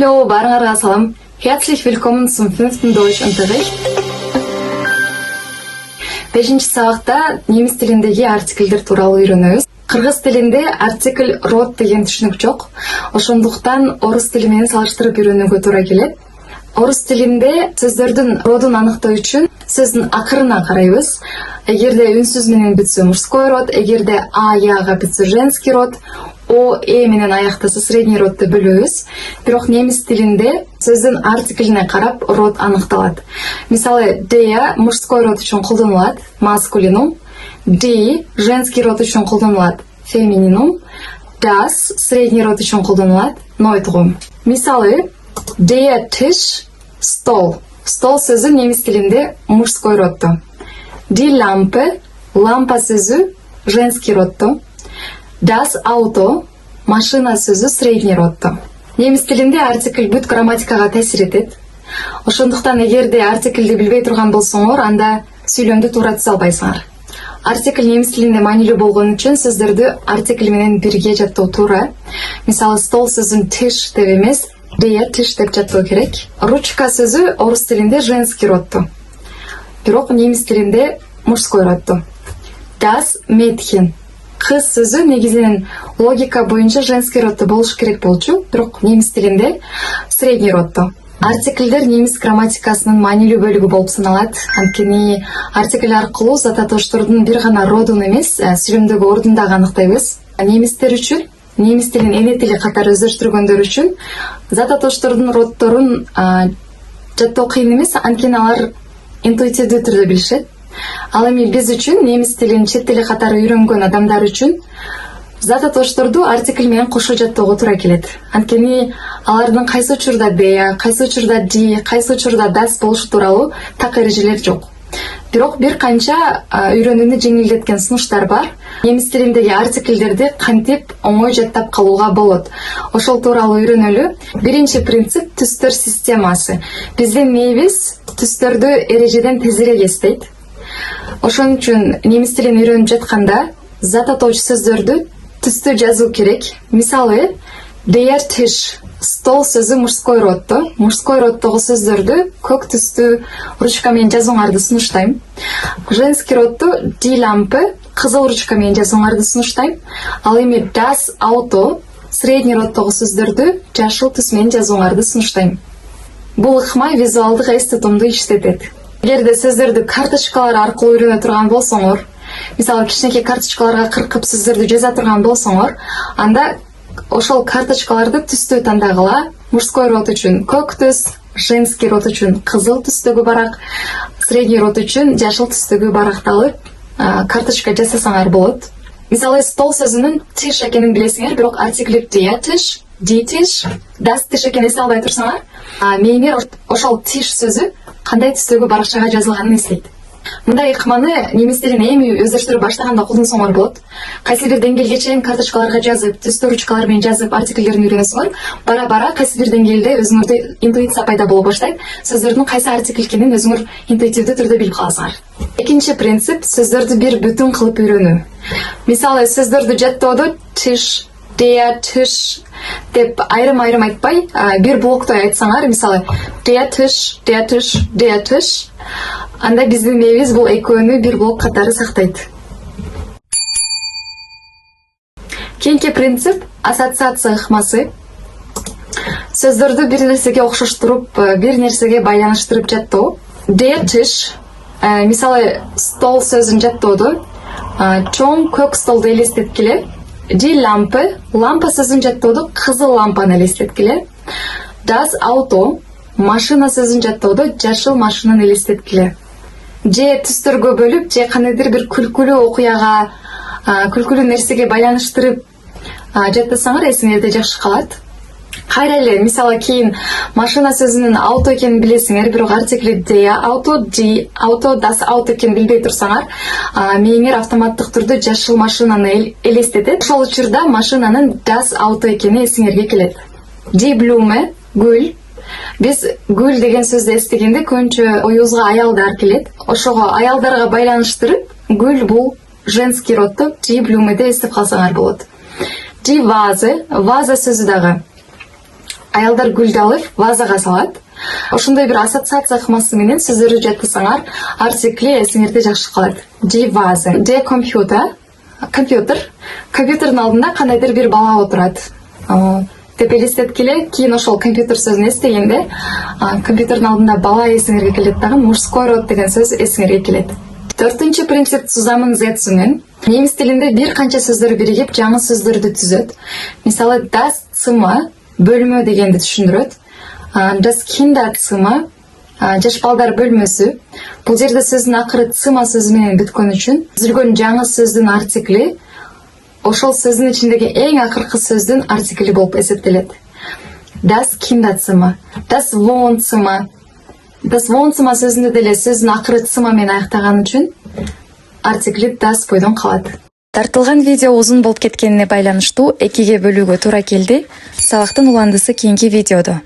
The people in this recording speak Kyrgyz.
Hallo, баарыңарга салам. Herzlich willkommen zum 5. Deutschunterricht. 5-ші сабақта неміс тіліндегі артикльдер туралы үйренеміз. Қырғыз тілінде артикль род деген түшінік жоқ. Ошондуктан орыс тілімен салыштырып үйренүүгө туура келет. Орыс тілінде сөздөрдүн родун аныктоо үчүн сөздүн акырына карайбыз. Эгерде үнсүз менен бүтсө мужской род, эгерде а яга бүтсө женский род, о менен аяктаса средний родду бөлөбүз. Бирок немис тилинде сөздүн артиклине карап род аныкталат. Мисалы der мужской род үчүн колдонулат маскулинум, die женский род үчүн колдонулат фемининум, das средний род үчүн колдонулат нойтрум. Мисалы der Tisch стол. Стол сөзү немис тилинде мужской роддо. Die Lampe лампа сөзү женский роддо. Das Auto машина сөзү средний роддо. Немис тилинде артикль бүт грамматикага таасир этет. Ошондуктан эгерде артиклди билбей турган болсоңор, анда сүйлөмдү туура түзө албайсыңар. Артикль немис тилинде маанилүү болгон үчүн сөздөрдү артикль менен бирге жаттоо туура. Мисалы стол сөзүн Tisch деп эмес, der Tisch деп жаттоо керек. Ручка сөзү орус тилинде женский роддо. Бирок немис тилинде мужской роддо. Das Mädchen кыз сөзү негизинен логика боюнча женский роддо болуш керек болчу, бирок немис тилинде средний роддо. Артиклдер немис грамматикасынын маанилүү бөлүгү болуп саналат. Анткени артикль аркылуу зат атоштордун бир гана родун эмес, сүйлөмдөгү ордун дагы аныктайбыз. Немистер үчүн немис тилин эне тили катары өздөштүргөндөр үчүн зат атоштордун роддорун жаттоо кыйын эмес, анткени алар интуитивдүү түрдө билишет. Ал эми биз үчүн немис тилин чет тили катары үйрөнгөн адамдар үчүн зат атошторду артикль менен кошо жаттоого туура келет. Анткени алардын кайсы учурда der, кайсы учурда die, кайсы учурда das болушу тууралуу так эрежелер жок. Бирок бир канча үйрөнүүнү жеңилдеткен сунуштар бар. Немис тилиндеги артиклдерди кантип оңой жаттап калууга болот. Ошол тууралуу үйрөнөлү. Биринчи принцип түстөр системасы. Биздин мээбиз түстөрдү эрежеден тезирээк эстейт. Ошон үчүн немис тилин үйрөнүп жатканда зат атоочу сөздөрдү түстүү жазуу керек. Мисалы der Tisch стол сөзү мужской роддо. Мужской роддогу сөздөрдү көк түстүү ручка менен жазууңарды сунуштайм. Женский роддо die Lampe кызыл ручка менен жазууңарды сунуштайм. Ал эми das Auto средний роддогу сөздөрдү жашыл түс менен жазууңарды сунуштайм. Бул ыкма визуалдык эс тутумду иштетет. Эгерде сөздөрдү карточкалар аркылуу үйрөнө турган болсоңор, мисалы кичинекей карточкаларга кыркып сөздөрдү жаза турган болсоңор, анда ошол карточкаларды түстүү тандагыла. Мужской род үчүн көк түс, женский род үчүн кызыл түстөгү барак, средний род үчүн жашыл түстөгү баракты алып карточка жасасаңар болот. Мисалы стол сөзүнүн Tisch экенин билесиңер, бирок артикль der Tisch, die Tisch, das Tisch экенин эсе албай турсаңар, мээңер ошол Tisch сөзү кандай түстөгү баракчага жазылганын эслейт. Мындай ыкманы немис тилин эми өздөштүрүп баштаганда колдонсоңор болот. Кайсы бир деңгээлге чейин карточкаларга жазып, түстүү ручкалар менен жазып артиклдерин үйрөнөсүңөр, бара-бара кайсы бир деңгээлде өзүңөрдө интуиция пайда боло баштайт. Сөздөрдүн кайсы артикль экенин өзүңөр интуитивдүү түрдө билип каласыңар. Экинчи принцип сөздөрдү бир бүтүн кылып үйрөнүү. Мисалы сөздөрдү жаттоодо Tisch, der Tisch деп айрым-айрым айтпай, бир блоктой айтсаңар, мисалы der Tisch, der Tisch, der Tisch, анда биздин мээбиз бул экөөнү бир блок катары сактайт. Кийинки принцип ассоциация ыкмасы. Сөздөрдү бир нерсеге окшоштуруп, бир нерсеге байланыштырып жаттоо. Der Tisch, мисалы стол сөзүн жаттоодо чоң көк столду элестеткиле. Die Lampe, лампа сөзүн жаттоодо кызыл лампаны элестеткиле. Das Auto, машина сөзүн жаттоодо жашыл машинаны элестеткиле. Же түстөргө бөлүп, же кандайдыр бир күлкүлүү окуяга, күлкүлүү нерсеге байланыштырып жаттасаңар эсиңерде жакшы калат. Кайра эле, мисалы кийин машина сөзүнүн auto экенин билесиңер, бирок артикль der Auto, die Auto, das Auto экенин билбей турсаңар, мээңер автоматтык түрдө жашыл машинаны элестетет. Ошол учурда машинанын das Auto экени эсиңерге келет. Die Blume, гүл. Биз гүл деген сөздү эстегенде көбүнчө оюбузга аялдар келет. Ошого аялдарга байланыштырып, гүл бул женский роддо die Blume деп эстеп калсаңар болот. Die Vase, ваза сөзү дагы аялдар гүлдү алып вазага салат. Ошондой бир ассоциация кылмасы менен сөздөрдү жаткызсаңар артикли эсиңерде жакшы калат. Же ваза, же компьютер. Компьютердин алдында кандайдыр бир бала отурат. Деп элестеткиле, кийин ошол компьютер сөзүн эстегенде, компьютердин алдында бала эсиңерге келет дагы, мужской род деген сөз эсиңерге келет. 4-чү принцип zusammensetzungen. Немис тилинде бир канча сөздөр биригип жаңы сөздөрдү түзөт. Мисалы das Zimmer бөлмө дегенди түшүндүрөт. Das Kinderzimmer жаш балдар бөлмөсү. Бул жерде сөздүн акыры Zimmer сөзү менен бүткөн үчүн түзүлгөн жаңы сөздүн артикли ошол сөздүн ичиндеги эң акыркы сөздүн артикли болуп эсептелет. Das Kinderzimmer, das Wohnzimmer. Das Wohnzimmer сөзүндө деле сөздүн акыры Zimmer менен аяктаган үчүн артикли das бойдон калат. Тартылган видео узун болуп кеткенине байланыштуу экиге бөлүүгө туура келди. Сабактын уландысы кийинки видеодо.